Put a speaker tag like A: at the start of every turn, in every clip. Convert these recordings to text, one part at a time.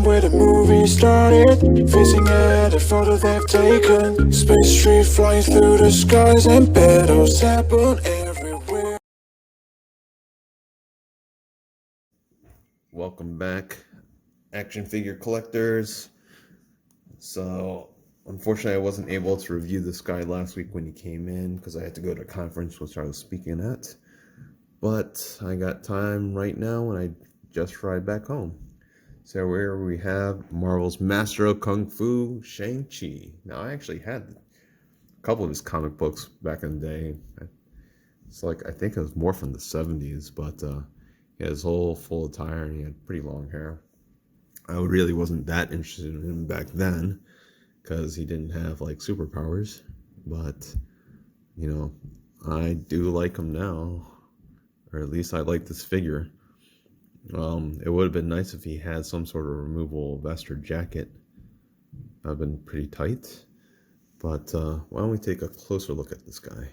A: time where the movie started, facing at a photo they've taken. Space tree flying through the skies and battles happen everywhere.
B: Welcome back, action figure collectors. So, unfortunately, I wasn't able to review this guy last week when he came in because I had to go to a conference which I was speaking at. But I got time right now and I just ride back home. So here we have Marvel's Master of Kung Fu, Shang-Chi. Now, I actually had a couple of his comic books back in the day. It's like, I think it was more from the 70s, but he had his whole full attire and he had pretty long hair. I really wasn't that interested in him back then because he didn't have like superpowers, but I do like him now, or at least I like this figure. It would have been nice if he had some sort of removable vest or jacket. That would have been pretty tight. But why don't we take a closer look at this guy?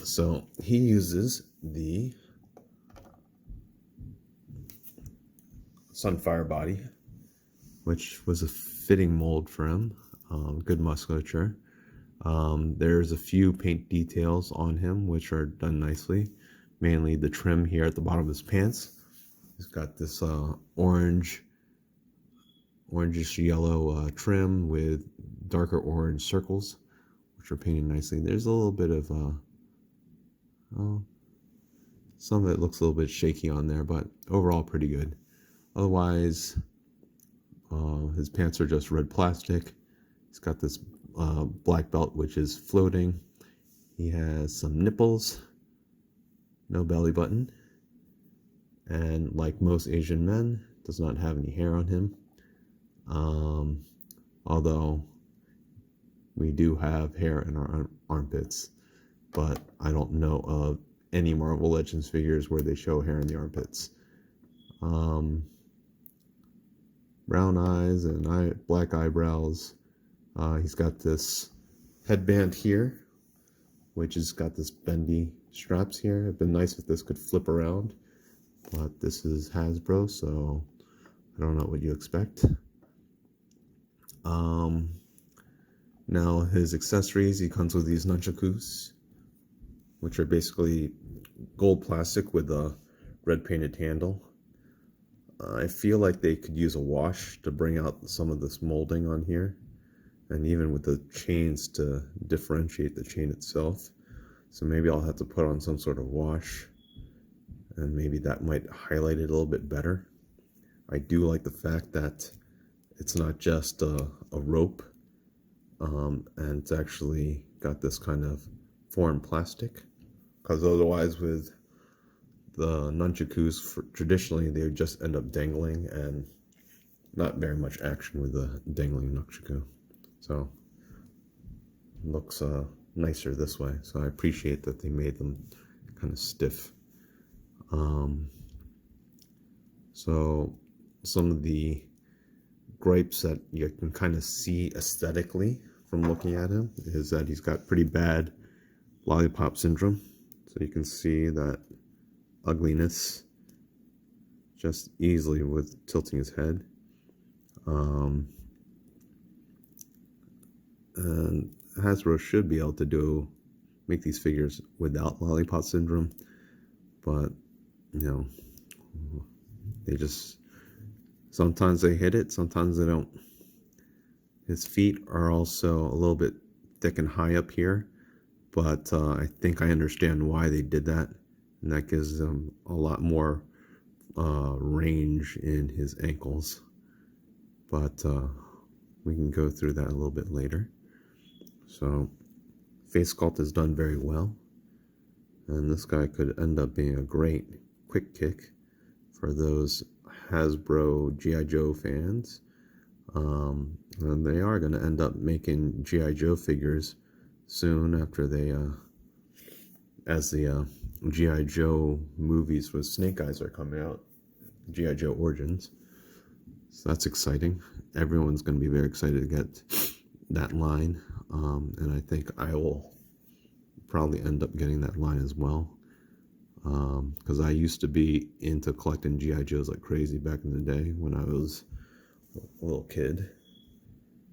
B: So he uses the Sunfire body, which was a fitting mold for him. Good musculature. There's a few paint details on him which are done nicely, mainly the trim here at the bottom of his pants. He's got this orangish yellow trim with darker orange circles, which are painted nicely. There's a little bit of some of it looks a little bit shaky on there, but overall pretty good. Otherwise, his pants are just red plastic. He's got this black belt which is floating. He has some nipples, no belly button, and like most Asian men, does not have any hair on him. Although we do have hair in our armpits, but I don't know of any Marvel Legends figures where they show hair in the armpits. Brown eyes and black eyebrows. He's got this headband here, which has got this bendy straps here. It'd been nice if this could flip around, but this is Hasbro, so I don't know what you expect. Now his accessories, he comes with these nunchakus, which are basically gold plastic with a red painted handle. I feel like they could use a wash to bring out some of this molding on here, and even with the chains to differentiate the chain itself. So maybe I'll have to put on some sort of wash, and maybe that might highlight it a little bit better. I do like the fact that it's not just a rope, and it's actually got this kind of foreign plastic, because otherwise with the nunchakus, traditionally they would just end up dangling and not very much action with the dangling nunchaku. So it looks nicer this way, so I appreciate that they made them kind of stiff. So some of the gripes that you can kind of see aesthetically from looking at him is that he's got pretty bad lollipop syndrome. So you can see that ugliness just easily with tilting his head. And Hasbro should be able to make these figures without lollipop syndrome, but they just sometimes they hit it, sometimes they don't. His feet are also a little bit thick and high up here, but I think I understand why they did that, and that gives them a lot more range in his ankles. But we can go through that a little bit later. So face sculpt is done very well, and this guy could end up being a great quick kick for those Hasbro G.I. Joe fans. And they are going to end up making G.I. Joe figures soon after they as the G.I. Joe movies with Snake Eyes are coming out, G.I. Joe Origins. So that's exciting. Everyone's going to be very excited to get that line, and I think I will probably end up getting that line as well. because I used to be into collecting GI Joes like crazy back in the day when I was a little kid.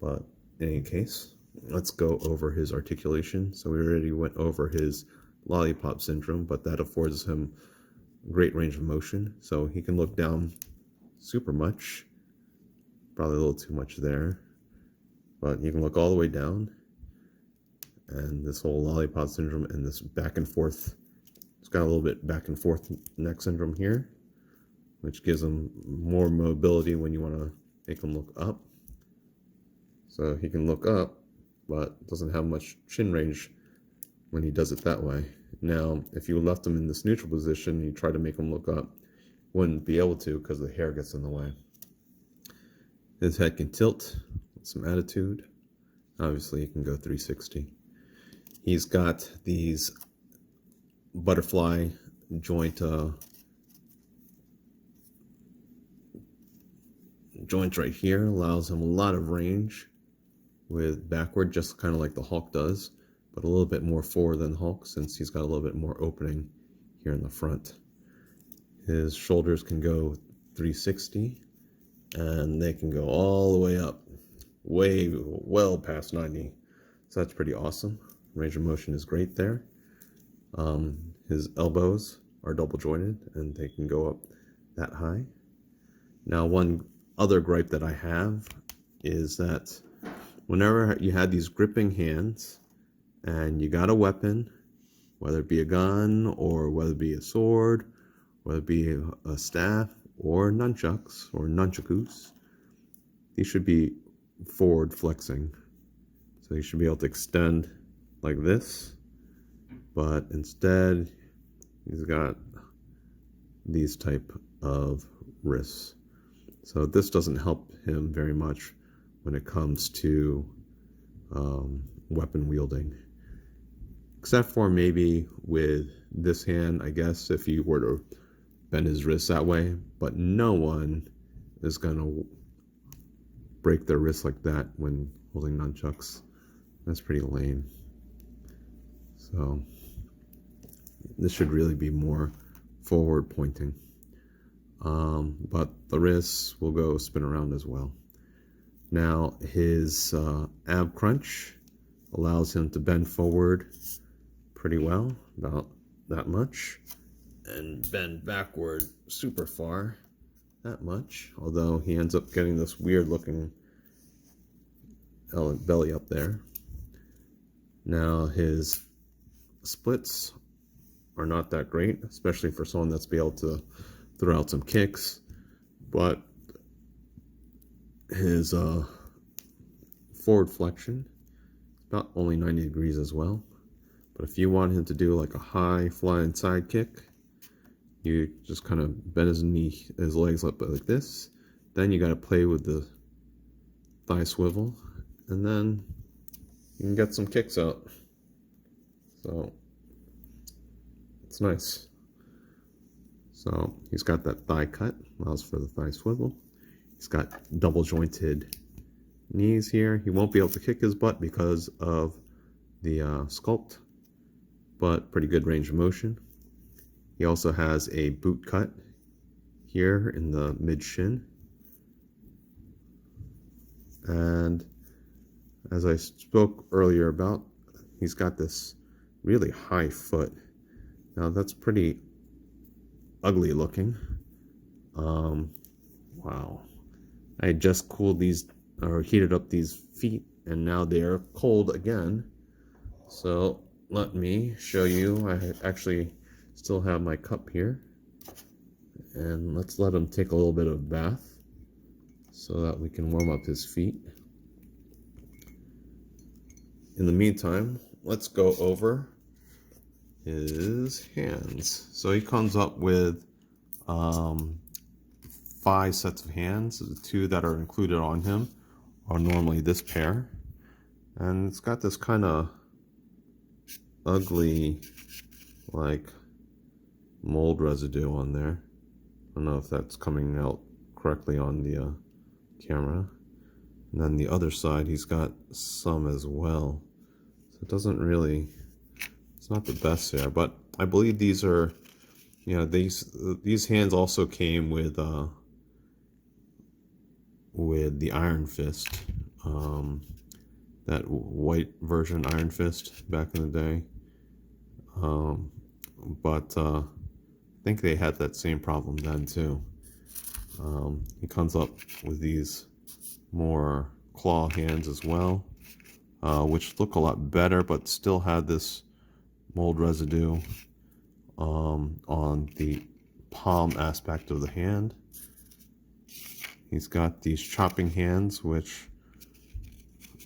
B: But in any case, let's go over his articulation. So we already went over his lollipop syndrome, but that affords him great range of motion. So he can look down super much, probably a little too much there, but you can look all the way down. And this whole lollipop syndrome and this back and forth, it's got a little bit back and forth neck syndrome here, which gives him more mobility when you want to make him look up. So he can look up, but doesn't have much chin range when he does it that way. Now, if you left him in this neutral position and you try to make him look up, wouldn't be able to because the hair gets in the way. His head can tilt with some attitude. Obviously, he can go 360. He's got these butterfly joints right here. Allows him a lot of range with backward, just kind of like the Hulk does, but a little bit more forward than Hulk since he's got a little bit more opening here in the front. His shoulders can go 360 and they can go all the way up, well past 90. So that's pretty awesome. Range of motion is great there. His elbows are double jointed and they can go up that high. Now, one other gripe that I have is that whenever you had these gripping hands and you got a weapon, whether it be a gun or whether it be a sword, whether it be a staff or nunchucks or nunchakus, these should be forward flexing. So you should be able to extend like this, but instead he's got these type of wrists. So this doesn't help him very much when it comes to weapon wielding. Except for maybe with this hand, I guess, if you were to bend his wrist that way, but no one is going to break their wrist like that when holding nunchucks. That's pretty lame. So this should really be more forward pointing. But the wrists will go spin around as well. Now his ab crunch allows him to bend forward pretty well, about that much, and bend backward super far, that much, although he ends up getting this weird looking belly up there. Now his splits are not that great, especially for someone that's be able to throw out some kicks, but his forward flexion is about only 90 degrees as well. But if you want him to do like a high flying side kick, you just kind of bend his legs up like this. Then you got to play with the thigh swivel, and then you can get some kicks out. So it's nice. So he's got that thigh cut, allows for the thigh swivel. He's got double jointed knees here. He won't be able to kick his butt because of the sculpt, but pretty good range of motion. He also has a boot cut here in the mid shin. And as I spoke earlier about, he's got this really high foot. Now that's pretty ugly looking. Wow. I just cooled these or heated up these feet and now they are cold again. So let me show you. I actually still have my cup here, and let's let him take a little bit of a bath so that we can warm up his feet. In the meantime, let's go over his hands. So he comes up with 5 sets of hands. The 2 that are included on him are normally this pair, and it's got this kind of ugly like mold residue on there. I don't know if that's coming out correctly on the camera. And then the other side, he's got some as well. So it doesn't really, it's not the best there, but I believe these are Yeah, these hands also came with the Iron Fist, that white version Iron Fist back in the day. But I think they had that same problem then too. He comes up with these more claw hands as well, which look a lot better, but still had this mold residue on the palm aspect of the hand. He's got these chopping hands, which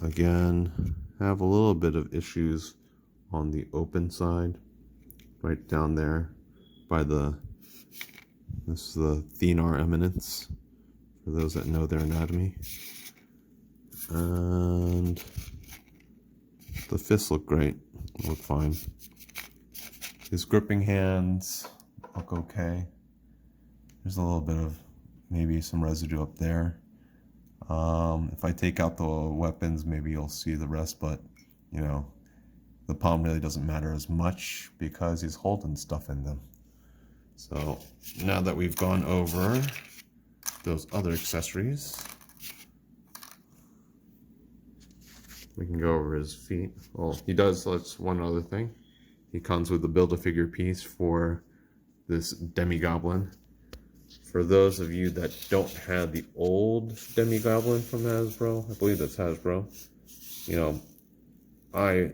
B: again have a little bit of issues on the open side, right down there by this is the thenar eminence, for those that know their anatomy. And the fists look great, look fine. His gripping hands look okay. There's a little bit of maybe some residue up there. If I take out the weapons, maybe you'll see the rest, but you know, the palm really doesn't matter as much because he's holding stuff in them. So now that we've gone over those other accessories, we can go over his feet. Oh, he does, that's one other thing. He comes with the Build-A-Figure piece for this Demogoblin. For those of you that don't have the old Demogoblin from Hasbro, I believe that's Hasbro, you know,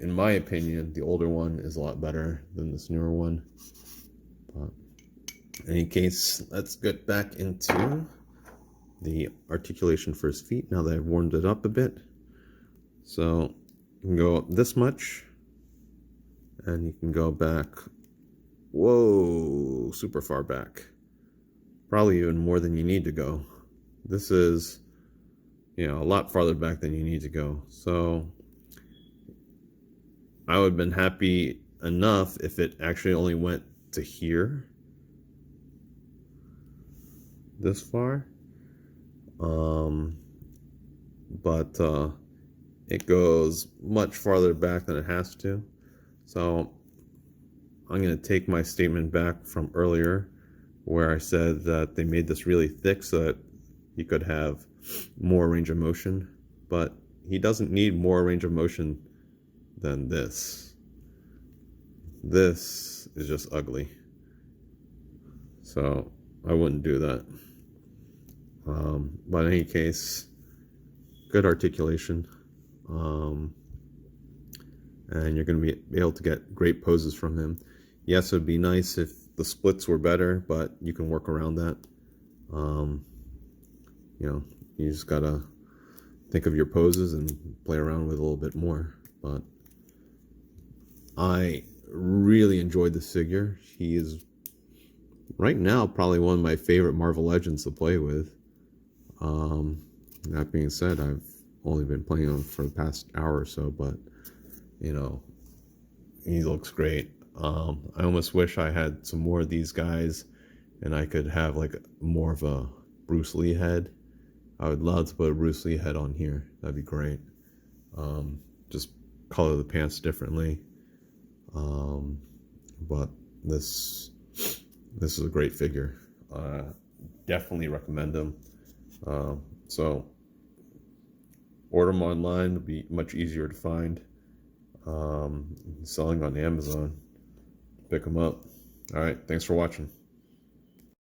B: in my opinion, the older one is a lot better than this newer one. But in any case, let's get back into the articulation for his feet now that I've warmed it up a bit. So you can go up this much, and you can go back, whoa, super far back. Probably even more than you need to go. This is, you know, a lot farther back than you need to go. So I would have been happy enough if it actually only went to here, this far. But it goes much farther back than it has to. So I'm going to take my statement back from earlier where I said that they made this really thick so that you could have more range of motion, but he doesn't need more range of motion than this. This is just ugly. So I wouldn't do that. But in any case, good articulation. And you're going to be able to get great poses from him. Yes, it would be nice if the splits were better, but you can work around that. You know, you just gotta think of your poses and play around with it a little bit more. But I really enjoyed this figure. He is right now probably one of my favorite Marvel Legends to play with. That being said, I've only been playing him for the past hour or so, but you know, he looks great. I almost wish I had some more of these guys and I could have like more of a Bruce Lee head. I would love to put a Bruce Lee head on here. That'd be great. Just color the pants differently. But this is a great figure. Definitely recommend them. So order them online. It'll be much easier to find. Selling on Amazon. Pick them up. All right, thanks for watching.